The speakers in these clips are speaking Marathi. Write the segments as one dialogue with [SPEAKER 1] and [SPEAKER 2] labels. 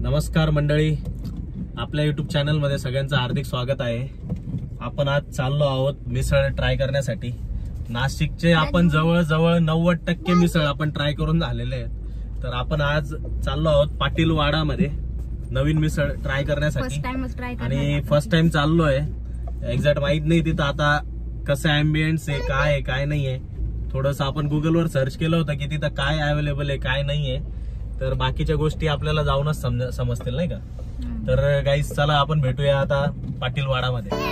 [SPEAKER 1] नमस्कार मंडळी, आपल्या युट्यूब चॅनल मध्ये सगळ्यांचं हार्दिक स्वागत आहे। आपण आज चाललो आहोत मिसळ ट्राय करण्यासाठी। नाशिकचे आपण जवळ 90% मिसळ आपण ट्राय करून झालेले आहेत। तर आपण आज चाललो आहोत पाटील वाडा मध्ये नवीन मिसळ ट्राय करण्यासाठी आणि फर्स्ट टाइम चाललोय। एक्झॅक्ट माहित नाही तिथं आता कसं अँबियन्स आहे, काय आहे काय नाही आहे। थोडंसं आपण गुगलवर सर्च केलं होतं की तिथं काय अवेलेबल आहे काय नाही आहे, तर बाकीच्या गोष्टी आपल्याला जाऊनच समजतील नाही का। तर गाईस चला आपण भेटूया आता पाटील वाडा मध्ये।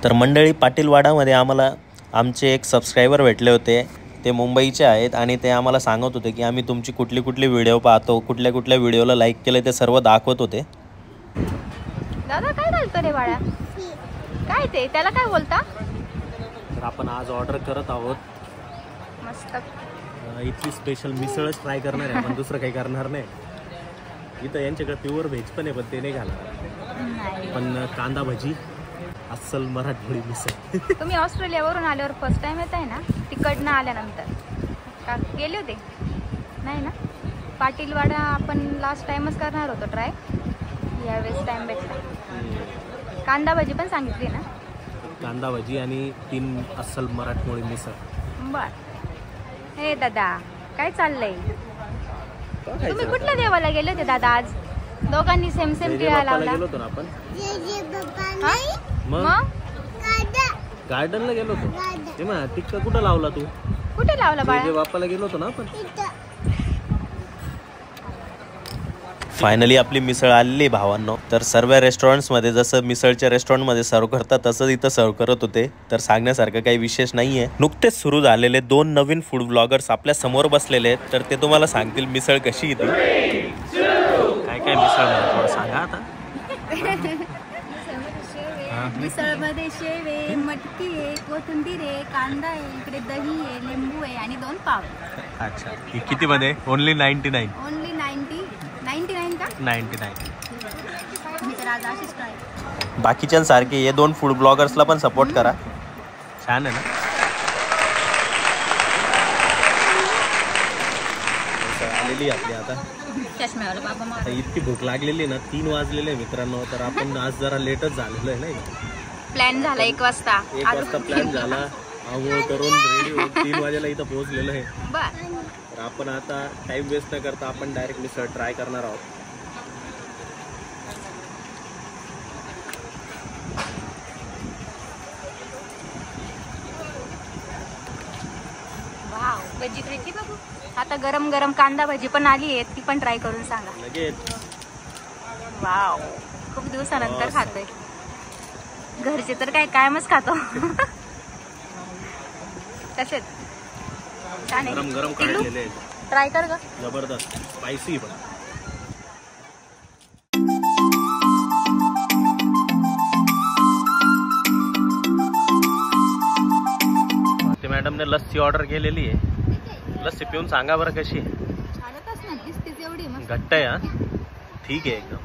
[SPEAKER 1] तर मंडळी पाटील वाडामध्ये आम्हाला आमचे एक सबस्क्रायबर भेटले होते। ते मुंबईचे आहेत आणि ते आम्हाला सांगत होते की आम्ही तुमची कुठली व्हिडिओ पाहतो, कुठल्या व्हिडिओला लाईक केले ते सर्व दाखवत होते।
[SPEAKER 2] दादा काय घालतो रे बाळा, काय ते त्याला काय बोलता?
[SPEAKER 1] तर आपण आज ऑर्डर करत आहोत
[SPEAKER 2] मस्त
[SPEAKER 1] इथली स्पेशल मिसळच ट्राय करणार आहे आपण, दुसरं काही करणार नाही। इथं यांच्याकडे प्युअर व्हेज पण आहे पण ते नाही घालणार, पण कांदा भजी अस्सल मराठवाडी मिसळ।
[SPEAKER 2] तुम्ही ऑस्ट्रेलियावरून आल्यावर फर्स्ट टाइम येत आहे ना, तिकडनं आल्यानंतर का गेले होते नाही ना? पाटील वाडा आपण लास्ट टाइमच करणार होतो ट्राय, यावेळेस टाइम भेटला। कांदा भजी पण सांगितली ना?
[SPEAKER 1] कांदा भजी आणि 3 अस्सल मराठवाडी मिसळ।
[SPEAKER 2] बर हे दादा काय चाललंय? तुम्ही कुठल्या देवाला गेले होते दादा आज? दोघांनी सेम टिळा लावला
[SPEAKER 1] गेलो होतो ना आपण। मग गार्डनला गेलो होतो ते मग टिक्का कुठं लावला तू?
[SPEAKER 2] कुठे लावला बाळा?
[SPEAKER 1] बाप्पाला गेलो होतो ना आपण। फायनली आपली मिसळ आलेली भावांनो। तर सर्व रेस्टॉरंट्स मध्ये जसं मिसळच्या रेस्टॉरंट मध्ये सर्व करतात तसंच इथं सर्व करत होते। तर सांगण्यासारखं काही विशेष नाहीये। नुकतेच सुरू झालेले 2 नवीन फूड ब्लॉगर्स आपल्या समोर बसलेले आहेत, तर ते तुम्हाला सांगतील मिसळ कशी येते, काय मिसळ सांगा आता।
[SPEAKER 2] मिसळ मध्ये शेव आहे, मटकी आहे, कोथिंबीर आहे, कांदा आहे, इकडे दही आहे, लिंबू आहे आणि 2 पाव।
[SPEAKER 1] अच्छा, ही किती मध्ये? ओनली 99?
[SPEAKER 2] ओनली 99 का?
[SPEAKER 1] 99।
[SPEAKER 2] मी तर आज अशीच ट्राय।
[SPEAKER 1] बाकीच्यांसारखे हे 2 फूड ब्लॉगर्सला पण सपोर्ट करा। छान आहे ना? आलेली आपली आता
[SPEAKER 2] चष्म्यावर बाबा मला
[SPEAKER 1] इतकी भूक लागलेली ना, 3 वाजलेले मित्रांनो। तर आपण आज जरा लेटच झालेलो आहे ना।
[SPEAKER 2] प्लॅन झाला 1 वाजता,
[SPEAKER 1] 1 वाजता प्लॅन झाला, आंघोळ करून रेडी होऊन 3 वाजेला इथं पोहोचलेलो आहे। तर आपण आता टाइम वेस्ट न करता आपण डायरेक्ट मिसळ ट्राय करणार आहोत।
[SPEAKER 2] वाव, भजी खायची बाबू। आता गरम गरम कांदा भजी पण आली आहे, ती पण ट्राय करून सांगा
[SPEAKER 1] लगेच। वाव,
[SPEAKER 2] खूप दिवसानंतर खातोय। घरचे तर काय कायमच खातो। तसेच छान आहे,
[SPEAKER 1] गरम काढलेले
[SPEAKER 2] ट्राय कर ग,
[SPEAKER 1] जबरदस्त स्पायसी पण। ते मॅडम ने लस्सी ऑर्डर केलेली आहे। लस्सी पिऊन सांगा बरं कशी आहे। घट्ट आहे हा? ठीक आहे एकदम।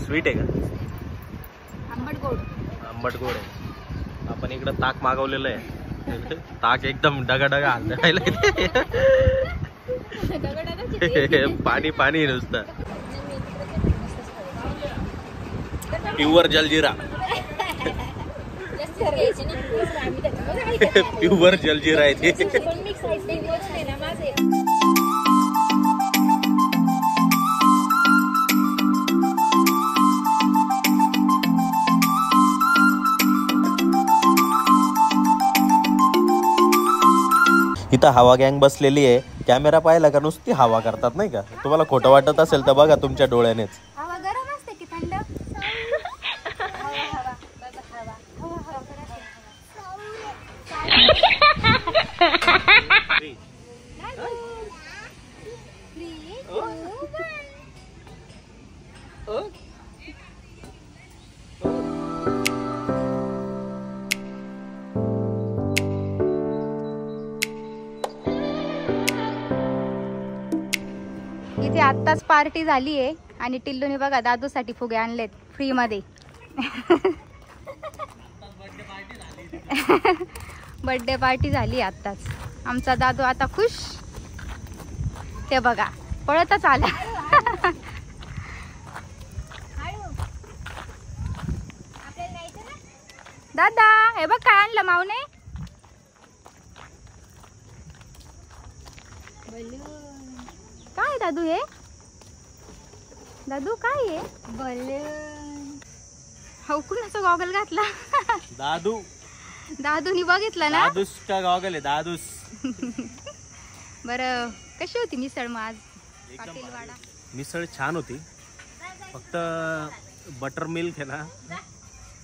[SPEAKER 1] स्वीट आहे का? आंबट गोड आहे। आपण इकडं ताक मागवलेलं आहे। ताक एकदम डगा हालत पाणी नुसतं। प्युअर जलजिरा प्युअर जलजिरा आहे ते। इथं हवा गँग बसलेली आहे। कॅमेरा पाहिला का नुसती हवा करतात नाही का? तुम्हाला खोटं वाटत असेल तर बघा तुमच्या डोळ्यानेच।
[SPEAKER 2] हवा गरम असते की थंड? आत्ताच पार्टी झाली आहे आणि टिल्लूने बघा दादूसाठी फुगे आणलेत फ्री मध्ये. बर्थडे पार्टी झाली आत्ताच. आमचा दादू आता खुश. ते बघा पळतच आला. दादा हे बघ काय आणलं माऊने. काय दादू हे? दादू काय आहे? बलून. हो कुणाचा गॉगल घातला? दादूनी बघितलं ना.
[SPEAKER 1] दादूस का गॉगल आहे दादूस.
[SPEAKER 2] बरं कशी होती मिसळ मग आज? पाटीलवाडा
[SPEAKER 1] मिसळ छान होती. फक्त बटर मिल्क आहे ना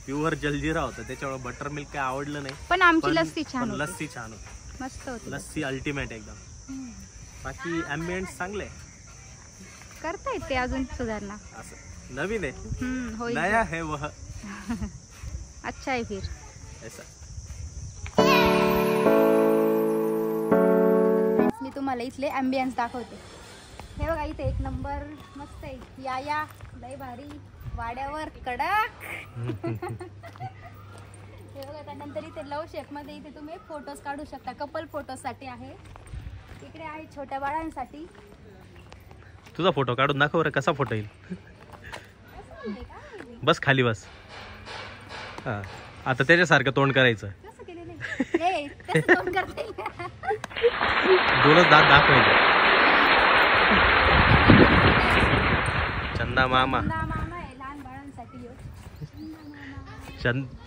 [SPEAKER 1] प्युअर जलजिरा होता त्याच्यामुळे बटर मिल्क काय आवडलं नाही.
[SPEAKER 2] पण आमची लस्सी छान होती.
[SPEAKER 1] लस्सी छान होती.
[SPEAKER 2] मस्त होती
[SPEAKER 1] लस्सी अल्टिमेट एकदम. बाकी ॲम्बियन्स चांगले
[SPEAKER 2] करता येते अजून सुधारणा.
[SPEAKER 1] असं नवीन आहे.
[SPEAKER 2] होईल.
[SPEAKER 1] नया है वह.
[SPEAKER 2] अच्छा आहे फिर
[SPEAKER 1] ऐसा.
[SPEAKER 2] मी तुम्हाला इथले ॲम्बियन्स दाखवते. हे बघा इथे एक नंबर मस्त आहे. या लय भारी वाड्यावर कडक. हे बघा त्यानंतर इथे लव शेप मध्ये इथे तुम्ही फोटोज काढू शकता. कपल फोटोज साठी आहे. इकडे आहे छोट्या बाळांसाठी.
[SPEAKER 1] तुझा फोटो काढून दाखव रे कसा फोटो येईल. बस खाली बस. हा आता त्याच्यासारखं तोंड करायचं.
[SPEAKER 2] कसं केलेलं आहे? कसं तोंड करता येईल?
[SPEAKER 1] दोनच दात दाखवायचे. चंदा मामा.
[SPEAKER 2] आहे लहान बाळांसाठी.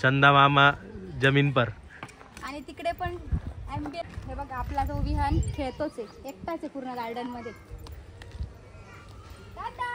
[SPEAKER 1] चंदा मामा जमीन पर.
[SPEAKER 2] आणि तिकडे पण हे बघा आपला जो विहान खेळतोच आहे. एकटाच आहे पूर्ण गार्डन मध्ये. टाटा.